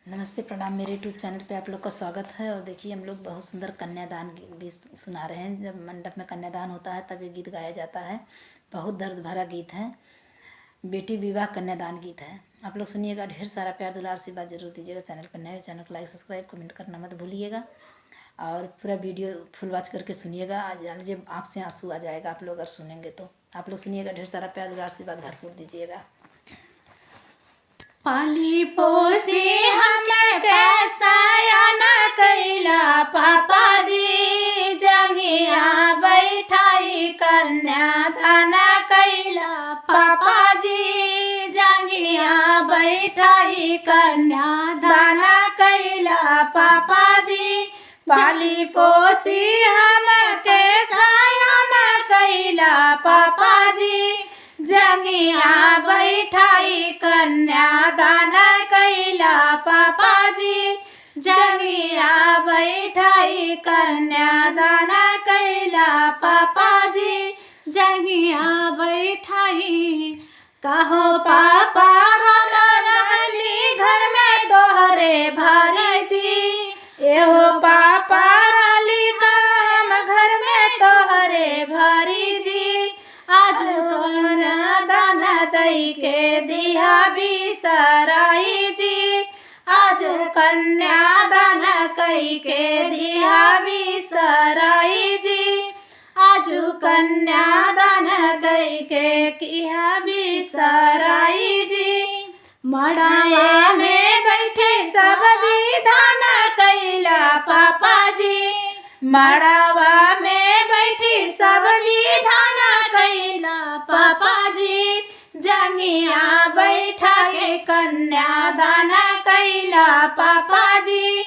नमस्ते प्रणाम। मेरे यूट्यूब चैनल पे आप लोग का स्वागत है। और देखिए हम लोग बहुत सुंदर कन्यादान भी सुना रहे हैं। जब मंडप में कन्यादान होता है तब ये गीत गाया जाता है। बहुत दर्द भरा गीत है, बेटी विवाह कन्यादान गीत है। आप लोग सुनिएगा, ढेर सारा प्यार दुलार आशीर्वाद जरूर दीजिएगा। चैनल पर नए, चैनल को लाइक सब्सक्राइब कमेंट करना मत भूलिएगा। और पूरा वीडियो फुल वॉच करके सुनिएगा। जान लीजिए आँख से आंसू आ जाएगा आप लोग अगर सुनेंगे तो। आप लोग सुनिएगा, ढेर सारा प्यार दुलार आशीर्वाद भरपूर दीजिएगा। पाली पोसी हमने कैसा न कैला पापा जी, जंगिया बैठाई कन्यादान कैला पापा जी, जंगिया बैठाई कन्यादान कैला पापा जी। पाली पोसी हम कैसा न कैला पापा जी, जंगिया बैठाई कन्यादान कैला पापा जी, जंगिया बैठाई कन्यादान कैला पापा जी, जंगिया बैठाई। कहो पापा रहली घर में तोहरे भारी जी, एहो पापा रहली काम घर में तोहरे भारी जी। आज कन्यादान दई के दिया बिसराई जी, आज कन्यादान कई के दिया बिसराई जी, आज कन्यादान दई के किया बिसराई जी। मड़ावा में बैठे सब विधान कैला पापा जी, मड़ावा में बैठी सब विधान कैला पापा जी, जंगिया बैठाए कन्यादान कैला पापा जी,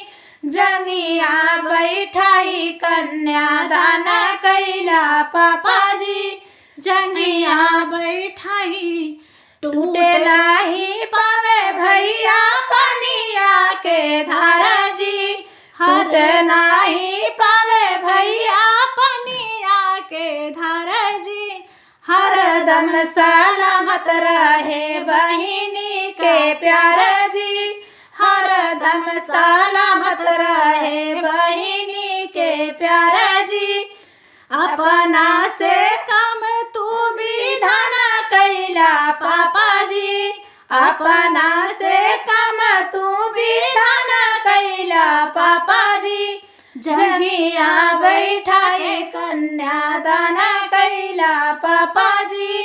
जंगिया बैठाई कन्यादान कैला पापा जी, जंगिया बैठाई। टूटे नहीं पावे भैया पनिया के धारा जी, हट नहीं पावे भैया पनिया के धारा जी। हरदम सलामत रहे बहिनी के प्यार जी, हरदम सलामत रहे बहिनी के प्यार जी। अपना से कम तू विधान कैला पापा जी, अपना से कम तू विधान कैला पापा जी, जंगिया बैठाए कन्यादान कैला पापा जी,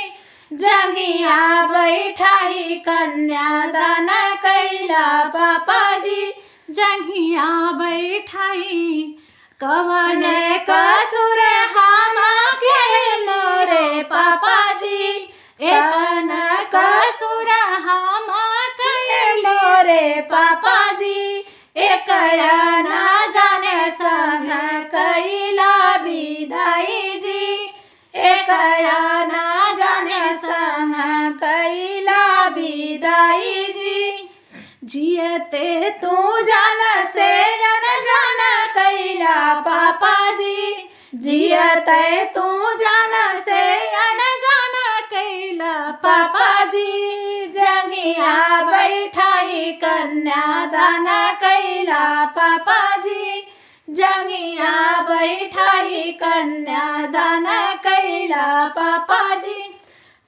जंगिया बैठाई कन्यादान कैला पापा जी, जंगिया बैठाई। कवन कसुर हम के मोरे पापा जी, एकन कसुर हम के मोरे पापा जी। एक न जाने संग कैला विदाई जी, एक न जाने संग कैला विदाई जी। जियते तू जान से अनजान कैला पापा जी, जियते तू जान से अनजान कैला पापा जी, जंगिया बैठाई कन्यादान कैला पापा जी, जंगिया बैठाई कन्यादान कैला पापा जी।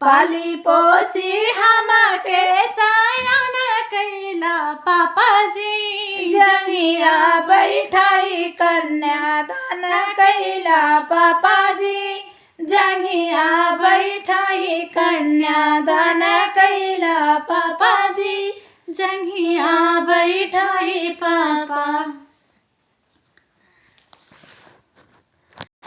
पाली पोसी हम के सयान कैला पापा जी, जंगिया बैठाई कन्यादान कैला पापा जी, जंगिया बैठाई कन्यादान कैला पापा जी, जंगिया बैठाई पापा।